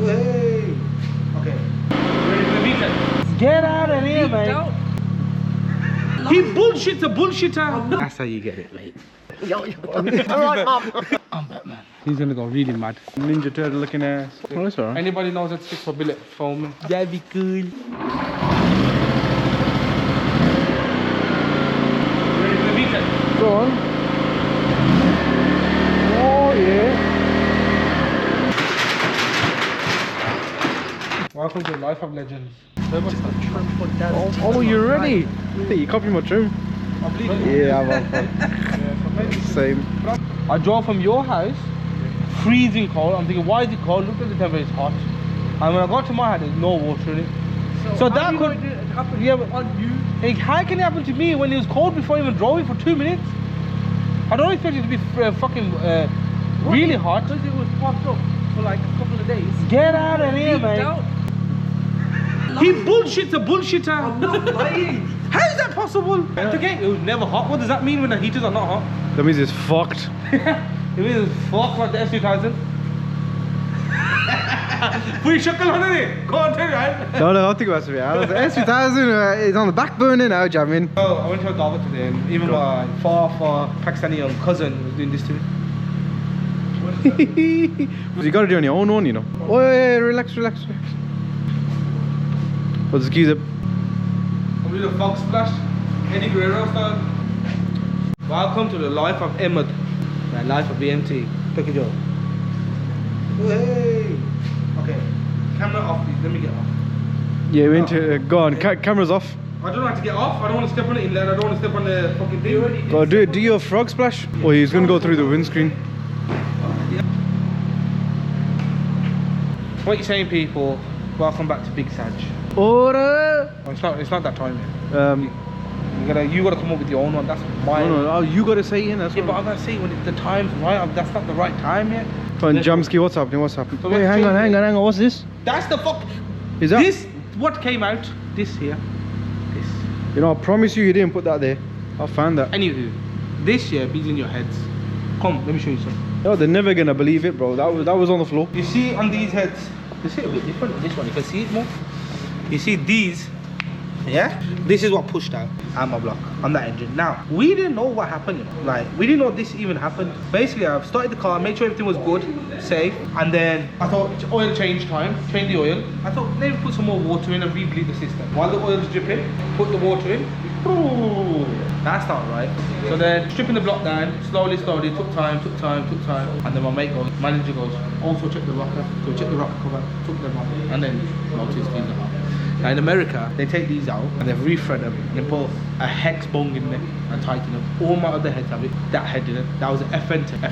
Hey. Okay. Ready for the weekend? Get out of here, mate. He bullshits a bullshitter. That's how you get it, mate. Alright, Mum. I'm Batman. He's gonna go really mad. Ninja Turtle looking ass. Oh, that's alright. Anybody knows that 6 for billet foam? That'd be cool. Ready for the weekend? Go on. Oh yeah. Welcome to the life of legends. Oh, you're ready? You copy my trim? I'm bleeding. Yeah, I'm same. I drove from your house, freezing cold. I'm thinking, why is it cold? Look at the temperature, it's hot. And when I got to my house, there's no water in it. So that could happen on you. Like, how can it happen to me when it was cold before I even drove it for 2 minutes? I don't expect it to be fucking really hot. Because it was parked up for like a couple of days. Get out of here, mate. He bullshits a bullshitter. I'm not lying. How is that possible? Okay, it was never hot. What does that mean when the heaters are not hot? That means it's fucked. It means it's fucked like the S2000. Put your shakal on it. Go on, turn it around. No, I think that's right. The S2000 is on the back burner now, jamming. Oh, I went to a Dawah today, and even my far Pakistani young cousin was doing this to me. You gotta do it on your own one, you know. Oh, yeah, relax. What's the keys up? I'm doing a fog splash. Eddie Guerrero style. Welcome to the life of Ahmed. The life of BMT. Take a joke. Hey. Okay. Camera off, please. Let me get off. Yeah, we into go on. Camera's off. I don't know how to get off. I don't want to step on the inlet. I don't want to step on the fucking thing. Go do it. Do your frog splash. Oh, he's gonna go through the windscreen. What you saying, people? Welcome back to Big Saj. Order. Oh, it's not that time yet. You gotta come up with your own one. That's my. No, you gotta say it in. That's Yeah, but I gotta say when the time's right. That's not the right time yet. Come on, Jamsky, what's happening? So hey, hang on. What's this? That's the fuck. Is that this? What came out? This here. This. You know, I promise you didn't put that there. I found that. Anywho, this year bees in your heads. Come, let me show you something. No, they're never gonna believe it, bro. That was on the floor. You see on these heads, they see a bit different on this one. You can see it more. You see these, yeah? This is what pushed out my block on that engine. Now, we didn't know what happened, you know? Like, we didn't know this even happened. Basically, I've started the car, made sure everything was good, safe, and then I thought, oil change time, change the oil. I thought, maybe put some more water in and re-bleed the system. While the oil's dripping, put the water in. Ooh, that's not right. So then, stripping the block down, slowly, took time. And then my manager goes, also check the rocker. So check the rocker cover, took them off, and then noticed these are hot. Now in America, they take these out and they refred them and put a hex bung in there and tighten them. All my other heads have it. That head didn't. That was an FN2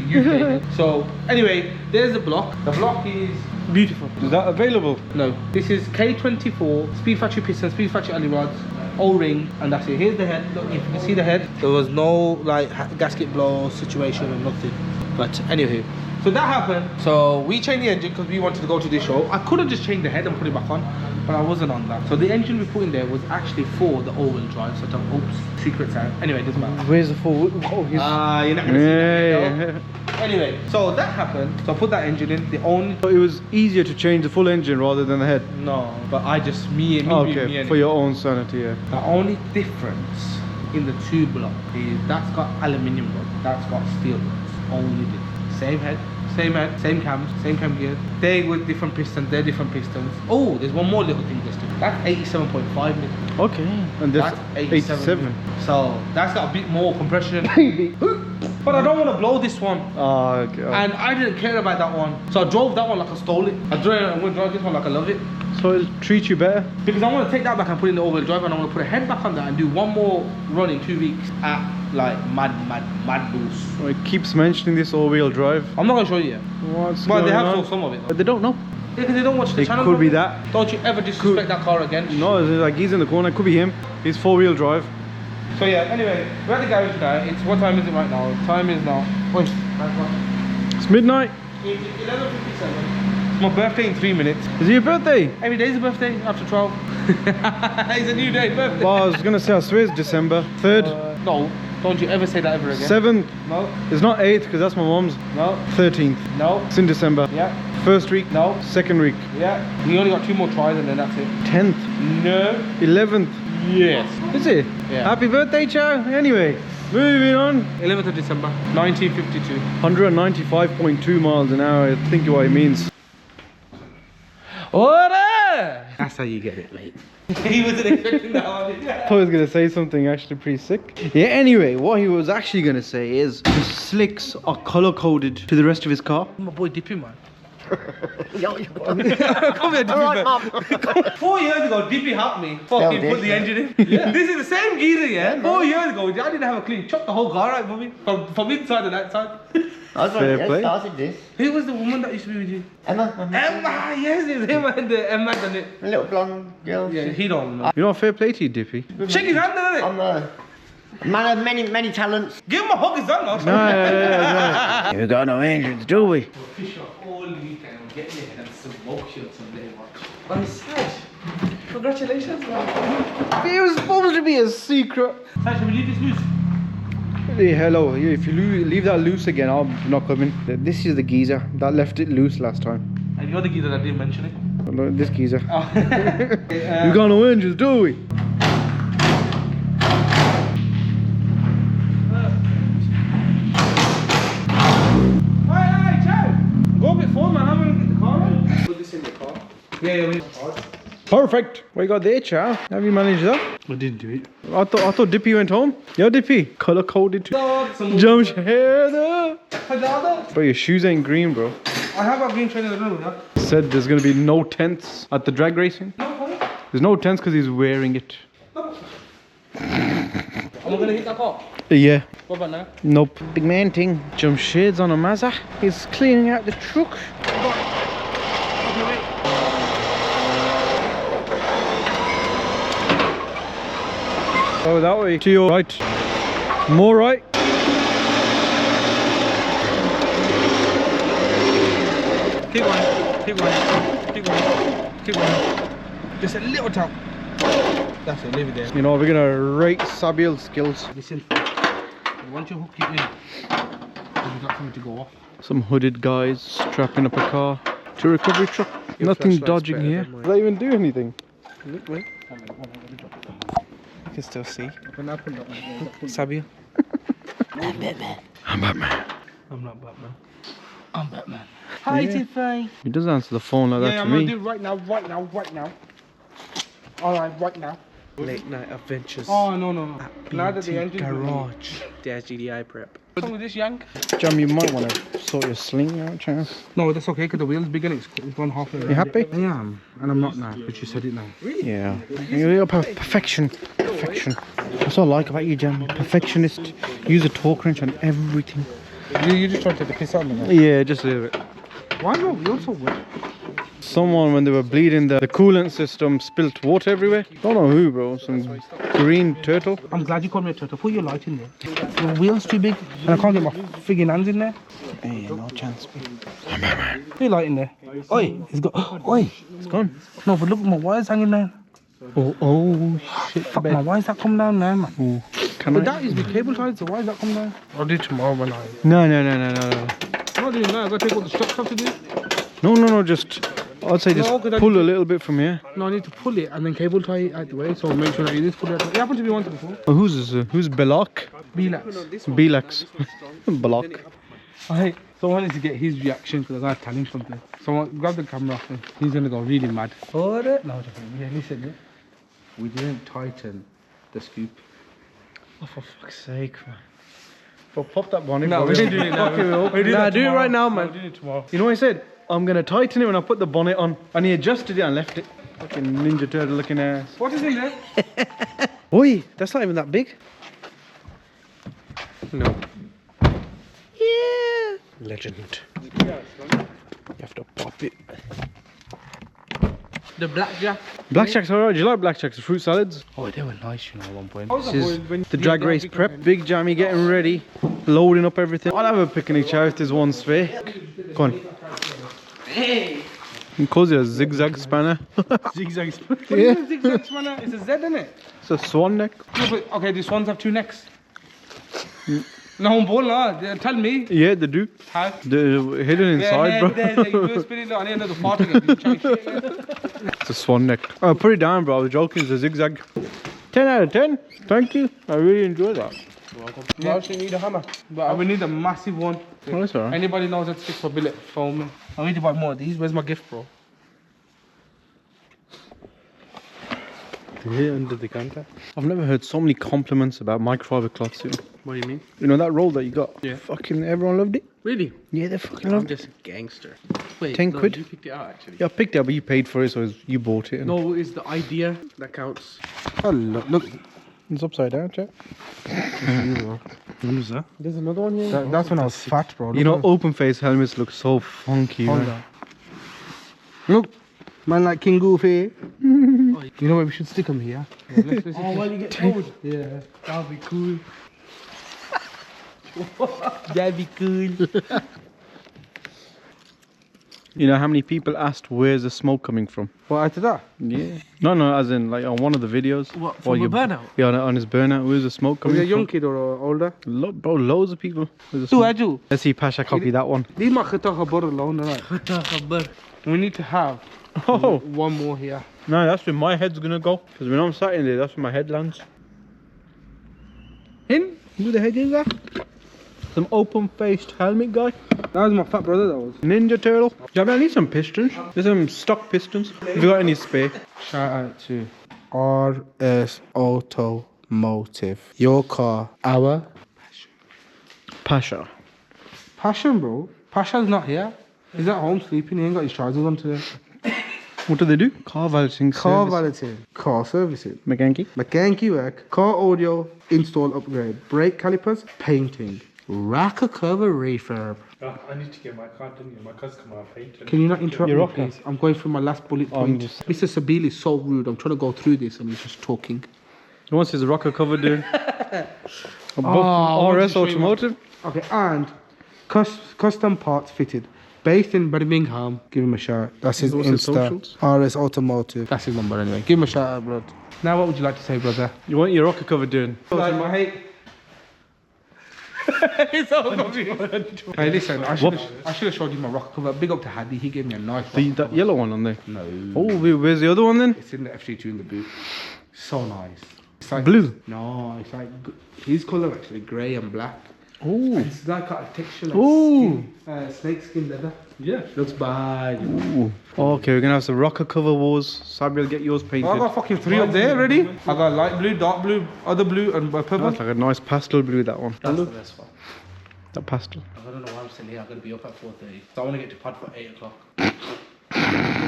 UK. So anyway, there's the block. The block is beautiful. Is that available? No. This is K24, speed factory piston, speed factory alley rods, O-ring, and that's it. Here's the head. Look, if you can see the head, there was no like gasket blow situation or nothing. But anyway. So that happened. So we changed the engine because we wanted to go to this show. I could have just changed the head and put it back on, but I wasn't on that. So the engine we put in there was actually for the all-wheel drive. So I thought, oops, secret sound. Anyway, it doesn't matter. Where's the full? Oh, you're not gonna see that. Anyway, so that happened. So I put that engine in. The only. So it was easier to change the full engine rather than the head. No, but I just me and for your own sanity, yeah. The only difference in the two block is that's got aluminium rod, that's got steel rods. Only difference. Same head, same cams, same cam gear. They with different pistons, they're different pistons. Oh, there's one more little thing just to. That's 87.5 mil. Okay, and that's 87. So that's got a bit more compression. But I don't want to blow this one. Oh, okay. And I didn't care about that one. So I drove that one like I stole it. I'm going to drive this one like I love it. So it'll treat you better? Because I want to take that back and put it in the all-wheel drive, and I want to put a head back on that and do one more run in 2 weeks at like mad boost. Well, it keeps mentioning this all-wheel drive. I'm not going to show you yet. What's Well, they going have on? some of it though. But they don't know. Yeah, because they don't watch the channel. It could be that. Don't you ever disrespect that car again. No, it's like he's in the corner. It could be him. He's four-wheel drive. So yeah, anyway, we're at the garage now. It's, what time is it right now? Time is now. Wait, It's midnight. it's 11:57. It's my birthday in 3 minutes. Is it your birthday? Every day's a birthday after 12. It's a new day, birthday. Well, I was gonna say, I swear it's December 3rd. No, don't you ever say that ever again. 7th. No. It's not 8th because that's my mom's. No. 13th. No. It's in December. Yeah. First week. No. Second week. Yeah. We only got 2 more tries and then that's it. 10th. No. 11th. Yes. Is it? Yeah. Happy birthday, Chow. Anyway, moving on. 11th of December, 1952. 195.2 miles an hour. I think what it means. Order! That's how you get it, mate. He wasn't expecting that one. I thought he was going to say something actually pretty sick. Yeah, anyway, what he was actually going to say is the slicks are color coded to the rest of his car. My boy Dippy, man. Yo, Come here, Dippy. Alright, man. Mum. 4 years ago, Dippy helped me fucking Yeah, put the engine in. Yeah. This is the same geezer, yeah? 4 years ago, I didn't have a clean. Chopped the whole car out for me. From inside and outside. I was Fair right, play. I started this. Who was the woman that used to be with you? Emma. Emma, yes, it's him and the Emma done it. A little blonde girl. Yeah, he don't know. You know, fair play to you, Dippy. Shake his hand, isn't it? I'm a man of many talents. Give him a hug, his done, No. We got no engines, do we? Fish off all weekend, get me and smoke you someday, man. I'm sad. Congratulations, man. It was supposed to be a secret. Should we leave this loose? Hey, hello. If you leave that loose again, I'm not coming. This is the geezer that left it loose last time. And you're the geezer that didn't mention it. No, this geezer. Oh. We got no engines, do we? Hey, Chow! Go a bit forward, man. I'm gonna get the car on. Put this in the car. Yeah, we. Perfect. What you got there, Chow? Have you managed that? I didn't do it. I thought Dippy went home. Yo, Dippy. Color coded too. Some Jamsheda. Pajada. Bro, your shoes ain't green, bro. I have a green trainer, don't know. Said there's gonna be no tents at the drag racing. No, honey. There's no tents because he's wearing it. No. Am I gonna hit that car? Yeah. What about now? Nope. Big man thing. Jump shades on a Mazda. He's cleaning out the truck. Oh, that way. To your right. More right. Keep going. Keep going. Keep going. Keep going. Just a little tap. That's it. Leave it there. You know, we're gonna rate Sabiel's skills. Listen. Once you hook it in, you've got something to go off. Some hooded guys strapping up a car to a recovery truck. Nothing dodging here. Does that even do anything? Look, wait. You can still see. Sabiel. I'm Batman. I'm not Batman. I'm Batman. Hi, Yeah. Tiffany. He doesn't answer the phone like that Yeah, to I'm me. gonna do it right now, right now, right now. Alright, right now. Late night adventures. Oh, no. Now that the engine. Garage. There's GTI prep. What's wrong with this yank? Jam, you might want to sort your sling out, Chance. No, that's okay because the wheel's bigger and it's gone halfway. You happy? I am, and I'm not now, but you said it now. Yeah. You're perfection. Perfection. That's what I like about you, Jam. Perfectionist. Use a torque wrench on everything. You just tried to take the piss out of me now. Yeah, just a little bit. Why are your wheels so wet? Someone, when they were bleeding, the coolant system spilt water everywhere. Don't know who, bro. Some green turtle. I'm glad you called me a turtle. Put your light in there. Your wheel's too big, and I can't get my friggin' hands in there. Hey, no chance. Put your light in there. Oi, it's got. Oi, It's gone. no, but look, my wire's hanging down. Oh shit. Fuck, my wire's that come down now, man. Oh. Can But I? that is with cable ties, so why is that come down? I'll do it tomorrow when I. No. I'm not doing that. I gotta take all the struts off to do it. No. Just. I'd say just No, 'cause I pull need a little bit from here. No, I need to pull it and then cable tie it out the way, so make sure that it is fully out the way. It happened to me once before. Oh, who's this? Who's Belak? Relax. Belax. Belak. Alright, so I wanted to get his reaction because I gotta tell him something. So I grab the camera off him. He's gonna go really mad. Hold it. No, yeah, listen, yeah. We didn't tighten the scoop. Oh, for fuck's sake, man. Well, pop that bonnet. No, bro. we didn't do it now. Fuck it up. We do Nah, that do it tomorrow. right now, No, man. we're doing it tomorrow. You know what I said? I'm gonna tighten it when I put the bonnet on. And he adjusted it and left it. Fucking Ninja Turtle looking ass. What is in there? Oi, that's not even that big. No. Yeah. Legend. You have to pop it. The blackjack. Blackjack's alright. Do you like blackjacks? The fruit salads? Oh, they were nice, you know, at one point. This is the drag race prep. Big Jammy getting ready. Loading up everything. I'll have a picnic chair if there's one spare. Go on. Hey! He calls it a zigzag spanner. Zigzag. Yeah. Zigzag spanner. It's a Z, isn't it? It's a swan neck. Yeah, but okay, these swans have two necks. No, ball, no. Tell me. Yeah, they do. How? They're hidden inside, bro. You're spinning it on the end of the part again. It's a swan neck. Oh, put it down, bro. I was joking. It's a zigzag. 10 out of 10. Thank you. I really enjoy that. You actually need a hammer. But we need a massive one. Oh, that's alright. Anybody knows how to fix for billet, phone me. I need to buy more of these. Where's my gift, bro? Here under the counter. I've never heard so many compliments about microfiber cloths. You know? What do you mean? You know that roll that you got? Yeah. Fucking everyone loved it. Really? Yeah, they fucking I'm loved it. just a gangster. Wait, 10 no, quid? you picked it out actually. Yeah, I picked it up, but you paid for it, so you bought it. And No, it's the idea that counts. Oh, look. it's upside down, check. Who's that? There's another one here. That's when I was fat, bro. You know, open face helmets look so funky. Hold man. on. Look, man like King Goofy. You know where we should stick them here? Yeah, Oh, when you get cold. yeah. That'll be cool. That'd be cool. You know how many people asked where's the smoke coming from? What, after that? Yeah. No, as in like on one of the videos. What, Or from a burnout? Yeah, on his burnout. Where's the smoke Was coming it a young from? kid or older? Bro, loads of people. Where's the Who, smoke? Aju? Let's see Pasha copy that one. Leave my khata khabar alone, alright? We need to have Oh, one more here. no, that's where my head's gonna go. Because when I'm sat in there, that's where my head lands. Him? Who the heck is that? Some open-faced helmet guy. That was my fat brother, that was. Ninja Turtle. Yeah, I need some pistons. There's some stock pistons. Have you got any spare? Shout out to RS Automotive. Your car, our Pasha. passion, bro. Pasha's not here. He's at home sleeping. He ain't got his trousers on today. What do they do? Car valeting Car service. valeting, car servicing, Mechanic. mechanic work, car audio, install upgrade, brake calipers, painting, racker cover refurb. Oh, I need to get my car done. My car's come out painted. Can you not interrupt You're me, okay. please? I'm going through my last bullet Oh, I'm point. just- Mr. Sabili is so rude. I'm trying to go through this and he's just talking. Who wants his rocker cover doing? I want to RS show you my- Automotive. Okay, and custom parts fitted. Based in Birmingham, give him a shout. That's his What's his Insta. socials? RS Automotive. That's his number anyway. Give him a shout out, bro. Now, what would you like to say, brother? You want your rocker cover doing? Like, I hate. It's so confused. Hey, listen, I should have showed you my rock cover. Big up to Hadi, he gave me a nice rock That yellow one on there. No. Oh, where's the other one then? It's in the FG2 in the boot. So nice. It's like Blue? No, it's like his colour actually, grey and black. Oh. It's like a texture like Ooh. skin, snake skin leather. Yeah. Looks bad. Ooh. Okay, we're gonna have some rocker cover wars. Sabi will get yours painted. I got fucking 3 up there already. I got light blue, dark blue, other blue, and purple. That's like a nice pastel blue, that one. That's the best one. That pastel. I don't know why I'm still here. I'm gonna be up at 4:30. So I want to get to pod for 8 o'clock.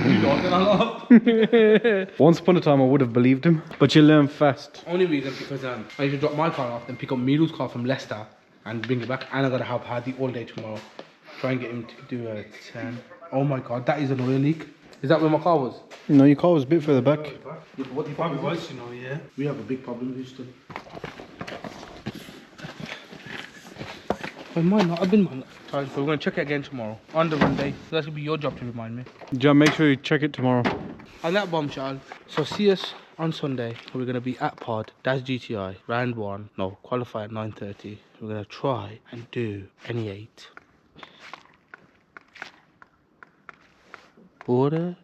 You don't get along. Once upon a time, I would have believed him, but you learn fast. Only reason because I need to drop my car off, then pick up Milu's car from Leicester and bring it back. And I gotta help Hadi all day tomorrow. Try and get him to do a 10. Oh my god, that is an oil leak. Is that where my car was? No, your car was a bit further back. What the Probably fuck was, you know, yeah. We have a big problem, Houston. I might not have been mine. But we're gonna check it again tomorrow on the run day. So that's gonna be your job to remind me. John, make sure you check it tomorrow. On that bombshell, so see us on Sunday. We're gonna be at Pod. That's GTI round 1. No, qualify at 9:30. We're gonna try and do any 8. Order.